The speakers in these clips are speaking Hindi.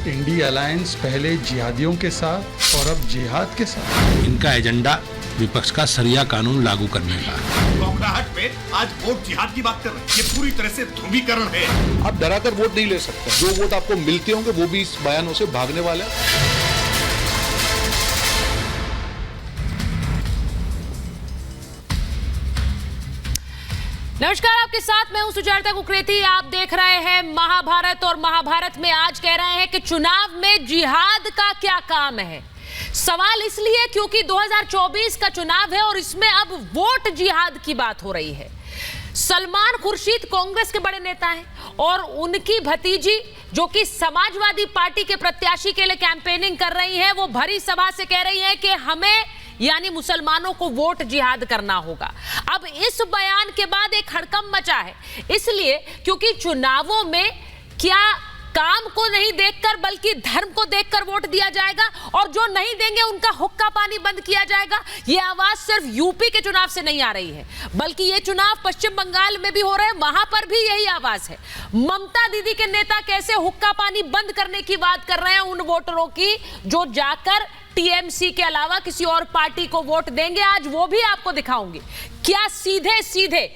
इंडी अलायंस पहले जिहादियों के साथ और अब जिहाद के साथ। इनका एजेंडा विपक्ष का सरिया कानून लागू करने का है। घबराहट में आज वोट जिहाद की बात कर रहे हैं। ये पूरी तरह से ध्रुवीकरण है। आप डराकर वोट नहीं ले सकते। जो वोट आपको मिलते होंगे वो भी इस बयानों से भागने वाले हैं। नमस्कार, आपके साथ मैं हूं सुजाता कुकरेती। आप देख रहे हैं महाभारत और महाभारत में आज कह रहे हैं कि चुनाव में जिहाद का क्या काम है। सवाल इसलिए क्योंकि 2024 का चुनाव है और इसमें अब वोट जिहाद की बात हो रही है। सलमान खुर्शीद कांग्रेस के बड़े नेता हैं और उनकी भतीजी जो कि समाजवादी पार्टी के प्रत्याशी के लिए कैंपेनिंग कर रही है, वो भरी सभा से कह रही है कि हमें यानी मुसलमानों को वोट जिहाद करना होगा। अब इस बयान के बाद एक हड़कंप मचा है, इसलिए क्योंकि चुनावों में क्या काम को नहीं देखकर बल्कि धर्म को देखकर वोट दिया जाएगा और जो नहीं देंगे उनका हुक्का पानी बंद किया जाएगा। यह आवाज सिर्फ यूपी के चुनाव से नहीं आ रही है, बल्कि यह चुनाव पश्चिम बंगाल में भी हो रहे हैं, वहां पर भी यही आवाज है। ममता दीदी के नेता कैसे हुक्का पानी बंद करने की बात कर रहे हैं उन वोटरों की जो जाकर टीएमसी के अलावा किसी और पार्टी को वोट देंगे। आज वो भी आपको दिखाऊंगी। क्या सीधे सीधे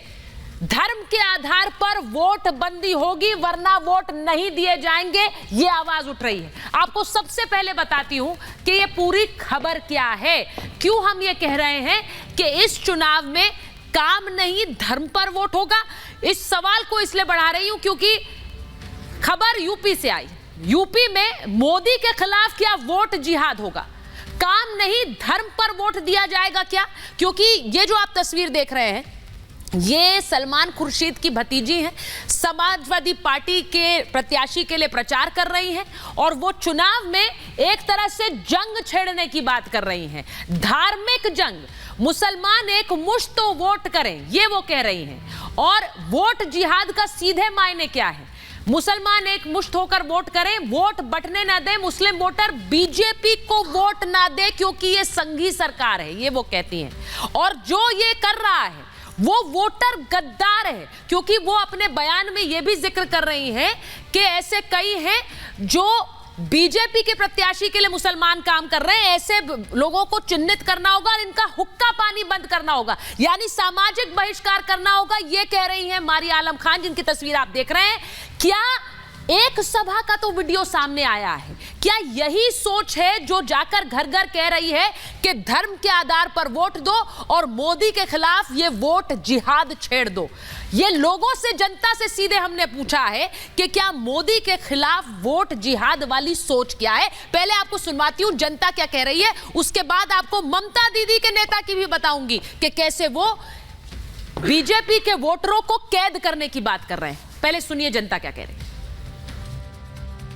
धर्म के आधार पर वोट बंदी होगी वरना वोट नहीं दिए जाएंगे, ये आवाज उठ रही है। आपको सबसे पहले बताती हूं कि ये पूरी खबर क्या है, क्यों हम ये कह रहे हैं कि इस चुनाव में काम नहीं धर्म पर वोट होगा। इस सवाल को इसलिए बढ़ा रही हूं क्योंकि खबर यूपी से आई। यूपी में मोदी के खिलाफ क्या वोट जिहाद होगा? काम नहीं धर्म पर वोट दिया जाएगा क्या? क्योंकि ये जो आप तस्वीर देख रहे हैं ये सलमान खुर्शीद की भतीजी हैं, समाजवादी पार्टी के प्रत्याशी के लिए प्रचार कर रही हैं और वो चुनाव में एक तरह से जंग छेड़ने की बात कर रही हैं, धार्मिक जंग। मुसलमान एक मुश्त वोट करें, ये वो कह रही हैं। और वोट जिहाद का सीधे मायने क्या है? मुसलमान एक मुश्त होकर वोट करें, वोट बंटने ना दे, मुस्लिम वोटर बीजेपी को वोट ना दे क्योंकि ये संघी सरकार है, ये वो कहती हैं। और जो ये कर रहा है वो वोटर गद्दार है क्योंकि वो अपने बयान में ये भी जिक्र कर रही हैं कि ऐसे कई हैं जो बीजेपी के प्रत्याशी के लिए मुसलमान काम कर रहे हैं, ऐसे लोगों को चिन्हित करना होगा और इनका हुक्का पानी बंद करना होगा, यानी सामाजिक बहिष्कार करना होगा, ये कह रही हैं मारिया आलम खान, जिनकी तस्वीर आप देख रहे हैं। क्या एक सभा का तो वीडियो सामने आया है, क्या यही सोच है जो जाकर घर घर कह रही है कि धर्म के आधार पर वोट दो और मोदी के खिलाफ ये वोट जिहाद छेड़ दो? ये लोगों से, जनता से सीधे हमने पूछा है कि क्या मोदी के खिलाफ वोट जिहाद वाली सोच क्या है। पहले आपको सुनवाती हूं जनता क्या कह रही है, उसके बाद आपको ममता दीदी के नेता की भी बताऊंगी कि कैसे वो बीजेपी के वोटरों को कैद करने की बात कर रहे हैं। पहले सुनिए जनता क्या कह रही है।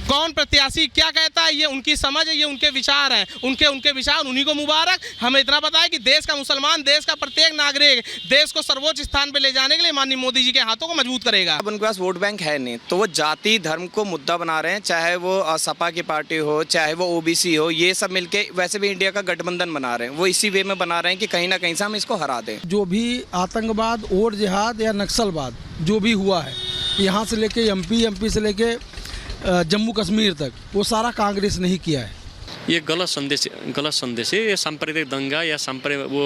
कौन प्रत्याशी क्या कहता है ये उनकी समझ है, ये उनके विचार हैं, उनके विचार उन्हीं को मुबारक। हमें इतना पता है कि देश का मुसलमान, देश का प्रत्येक नागरिक देश को सर्वोच्च स्थान पे ले जाने के लिए माननीय मोदी जी के हाथों को मजबूत करेगा। अब उनके पास वोट बैंक है नहीं, तो वो जाति धर्म को मुद्दा बना रहे हैं, चाहे वो सपा की पार्टी हो, चाहे वो ओबीसी हो, ये सब मिलके वैसे भी इंडिया का गठबंधन बना रहे हैं। वो इसी वे में बना रहे हैं कि कहीं ना कहीं से हम इसको हरा दें। जो भी आतंकवाद और जिहाद या नक्सलवाद जो भी हुआ है यहाँ से लेके एमपी से लेके जम्मू कश्मीर तक, वो सारा कांग्रेस ने ही किया है। ये गलत संदेश है। ये सांप्रदायिक दंगा या वो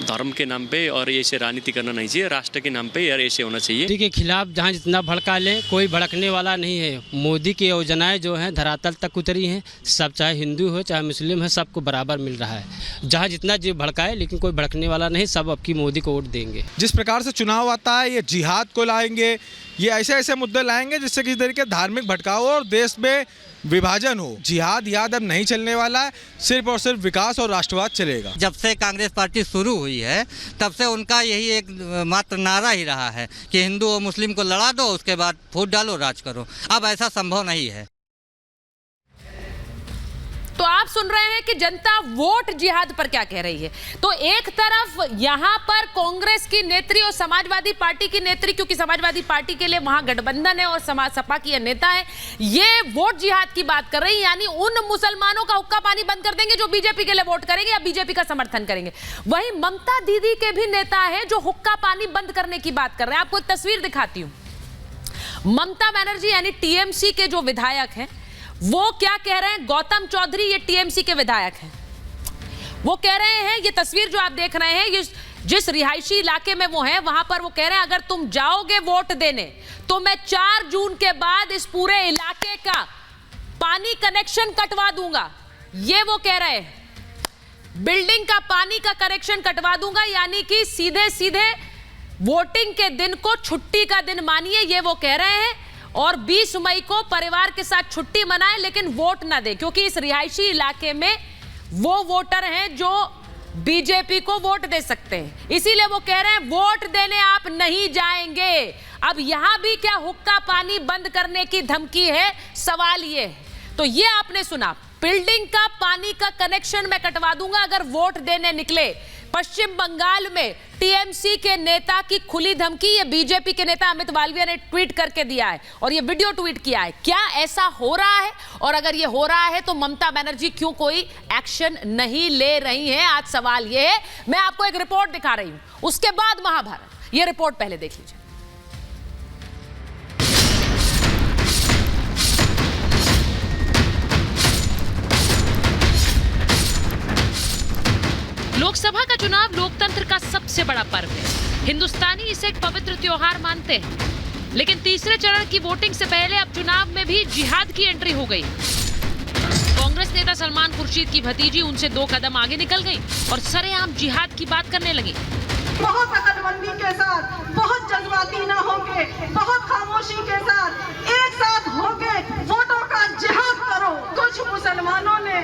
धर्म के नाम पे और ऐसे राजनीति करना नहीं चाहिए। राष्ट्र के नाम पे यार ऐसे होना चाहिए। मोदी के खिलाफ जहाँ जितना भड़का ले, कोई भड़कने वाला नहीं है। मोदी की योजनाएं जो हैं धरातल तक उतरी हैं, सब चाहे हिंदू हो चाहे मुस्लिम है, सबको बराबर मिल रहा है। जहाँ जितना जो भड़काए, लेकिन कोई भड़कने वाला नहीं, सब अब की मोदी को वोट देंगे। जिस प्रकार से चुनाव आता है, ये जिहाद को लाएंगे, ये ऐसे मुद्दे लाएंगे जिससे किसी तरीके धार्मिक भटकाव और देश में विभाजन हो। जिहाद याद अब नहीं चलने वाला है, सिर्फ और सिर्फ विकास और राष्ट्रवाद चलेगा। जब से कांग्रेस पार्टी शुरू हुई है तब से उनका यही एक मात्र नारा ही रहा है कि हिंदू और मुस्लिम को लड़ा दो, उसके बाद वोट डालो, राज करो। अब ऐसा संभव नहीं है। तो आप सुन रहे हैं कि जनता वोट जिहाद पर क्या कह रही है। तो एक तरफ यहां पर कांग्रेस की नेत्री और समाजवादी पार्टी की नेत्री, क्योंकि समाजवादी पार्टी के लिए वहां गठबंधन है और सपा की नेता है, ये वोट जिहाद की बात कर रही है, यानी उन मुसलमानों का हुक्का पानी बंद कर देंगे जो बीजेपी के लिए वोट करेंगे या बीजेपी का समर्थन करेंगे। वहीं ममता दीदी के भी नेता है जो हुक्का पानी बंद करने की बात कर रहे हैं। आपको एक तस्वीर दिखाती हूं। ममता बनर्जी यानी टीएमसी के जो विधायक हैं वो क्या कह रहे हैं? गौतम चौधरी ये टीएमसी के विधायक हैं। वो कह रहे हैं, ये तस्वीर जो आप देख रहे हैं, ये जिस रिहायशी इलाके में वो हैं, वहां पर वो कह रहे हैं अगर तुम जाओगे वोट देने तो मैं 4 जून के बाद इस पूरे इलाके का पानी कनेक्शन कटवा दूंगा। ये वो कह रहे हैं, बिल्डिंग का पानी का कनेक्शन कटवा दूंगा, यानी कि सीधे सीधे वोटिंग के दिन को छुट्टी का दिन मानिए, ये वो कह रहे हैं। और 20 मई को परिवार के साथ छुट्टी मनाएं लेकिन वोट ना दें, क्योंकि इस रिहायशी इलाके में वो वोटर हैं जो बीजेपी को वोट दे सकते हैं। इसीलिए वो कह रहे हैं वोट देने आप नहीं जाएंगे। अब यहां भी क्या हुक्का पानी बंद करने की धमकी है? सवाल ये है। तो ये आपने सुना, बिल्डिंग का पानी का कनेक्शन मैं कटवा दूंगा अगर वोट देने निकले। पश्चिम बंगाल में टीएमसी के नेता की खुली धमकी, ये बीजेपी के नेता अमित मालवीय ने ट्वीट करके दिया है और ये वीडियो ट्वीट किया है। क्या ऐसा हो रहा है? और अगर ये हो रहा है तो ममता बनर्जी क्यों कोई एक्शन नहीं ले रही हैं? आज सवाल ये है। मैं आपको एक रिपोर्ट दिखा रही हूं, उसके बाद महाभारत। ये रिपोर्ट पहले देख लीजिए। लोकसभा का चुनाव लोकतंत्र का सबसे बड़ा पर्व है। हिंदुस्तानी इसे एक पवित्र त्योहार मानते हैं, लेकिन तीसरे चरण की वोटिंग से पहले अब चुनाव में भी जिहाद की एंट्री हो गई। कांग्रेस नेता सलमान खुर्शीद की भतीजी उनसे 2 कदम आगे निकल गई और सरेआम जिहाद की बात करने लगी। बहुत अकलमंदी के साथ, बहुत जज्बाती ना होके, बहुत खामोशी के साथ एक साथ होके वोटों का जिहाद करो। कुछ मुसलमानों ने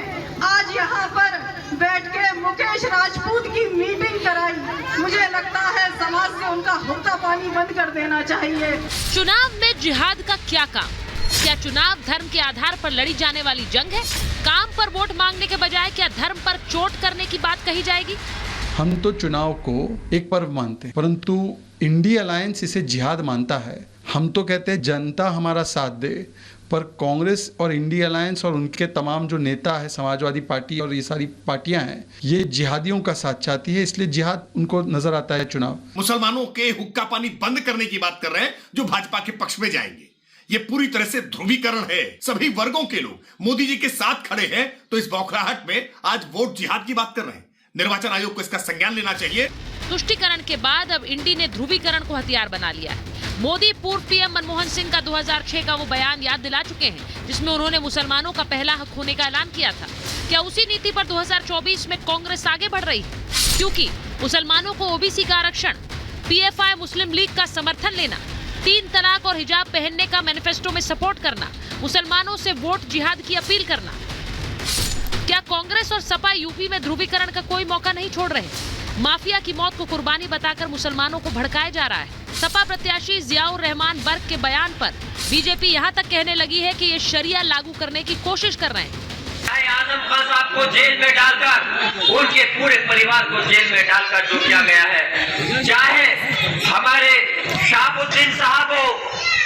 आज यहाँ पर बैठ के मुकेश राजपूत की मीटिंग कराई। मुझे लगता है समाज से उनका हुक्का पानी बंद कर देना चाहिए। चुनाव में जिहाद का क्या काम? क्या चुनाव धर्म के आधार पर लड़ी जाने वाली जंग है? काम पर वोट मांगने के बजाय क्या धर्म पर चोट करने की बात कही जाएगी? हम तो चुनाव को एक पर्व मानते हैं, परंतु इंडिया अलायंस इसे जिहाद मानता है। हम तो कहते हैं जनता हमारा साथ दे, पर कांग्रेस और इंडिया अलायंस और उनके तमाम जो नेता है, समाजवादी पार्टी और ये सारी पार्टियां हैं, ये जिहादियों का साथ चाहती है, इसलिए जिहाद उनको नजर आता है चुनाव। मुसलमानों के हुक्का पानी बंद करने की बात कर रहे हैं जो भाजपा के पक्ष में जाएंगे। ये पूरी तरह से ध्रुवीकरण है। सभी वर्गों के लोग मोदी जी के साथ खड़े हैं, तो इस बौखलाहट में आज वोट जिहाद की बात कर रहे हैं। निर्वाचन आयोग को इसका संज्ञान लेना चाहिए। तुष्टीकरण के बाद अब इंडी ने ध्रुवीकरण को हथियार बना लिया है। मोदी पूर्व पीएम मनमोहन सिंह का 2006 का वो बयान याद दिला चुके हैं, जिसमें उन्होंने मुसलमानों का पहला हक होने का ऐलान किया था। क्या उसी नीति पर 2024 में कांग्रेस आगे बढ़ रही है? क्योंकि मुसलमानों को ओबीसी का आरक्षण, पीएफआई मुस्लिम लीग का समर्थन लेना, 3 तलाक और हिजाब पहनने का मैनिफेस्टो में सपोर्ट करना, मुसलमानों से वोट जिहाद की अपील करना। क्या कांग्रेस और सपा यूपी में ध्रुवीकरण का कोई मौका नहीं छोड़ रहे? माफिया की मौत को कुर्बानी बताकर मुसलमानों को भड़काया जा रहा है। सपा प्रत्याशी जियाउर रहमान बर्क के बयान पर बीजेपी यहां तक कहने लगी है कि ये शरिया लागू करने की कोशिश कर रहे हैं। आजम खान साहब को जेल में डालकर, उनके पूरे परिवार को जेल में डालकर जो किया गया है, चाहे हमारे शाहबुद्दीन साहब हो,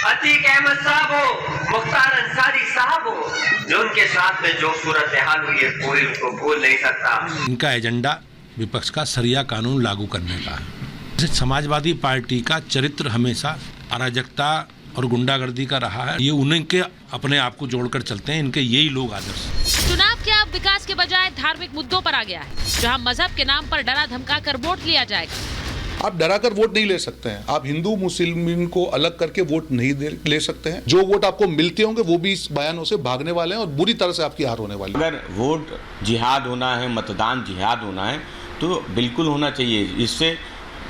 अतीक अहमद साहब हो, मुख्तार अंसारी साहब हो, जो उनके साथ में जो सूरत हाल हुई है पूरी उनको भूल नहीं सकता। इनका एजेंडा विपक्ष का सरिया कानून लागू करने का है। समाजवादी पार्टी का चरित्र हमेशा अराजकता और गुंडागर्दी का रहा है। ये उनके अपने आप को जोड़कर चलते हैं, इनके यही लोग आदर्श। चुनाव क्या अब विकास के बजाय धार्मिक मुद्दों पर आ गया है, जहां मजहब के नाम पर डरा धमका कर वोट लिया जाएगा? आप डरा कर वोट नहीं ले सकते हैं। आप हिंदू मुस्लिम को अलग करके वोट नहीं ले सकते हैं। जो वोट आपको मिलते होंगे वो भी इस बयानों से भागने वाले हैं और बुरी तरह से आपकी हार होने वाली है। अगर वोट जिहाद होना है, मतदान जिहाद होना है, तो बिल्कुल होना चाहिए। इससे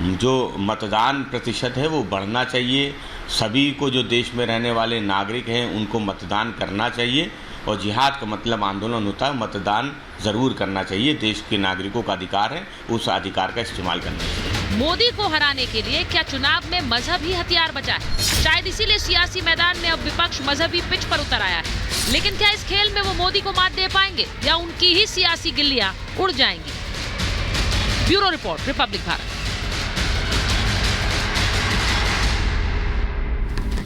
जो मतदान प्रतिशत है वो बढ़ना चाहिए। सभी को, जो देश में रहने वाले नागरिक हैं, उनको मतदान करना चाहिए। और जिहाद का मतलब आंदोलन होता है, मतदान ज़रूर करना चाहिए। देश के नागरिकों का अधिकार है, उस अधिकार का इस्तेमाल करना चाहिए। मोदी को हराने के लिए क्या चुनाव में मजहब ही हथियार बचा है? शायद इसीलिए सियासी मैदान में अब विपक्ष मजहबी पिच पर उतर आया है। लेकिन क्या इस खेल में वो मोदी को मात दे पाएंगे या उनकी ही सियासी गिल्लियां उड़ जाएंगी? Bureau report, Republic Bharat.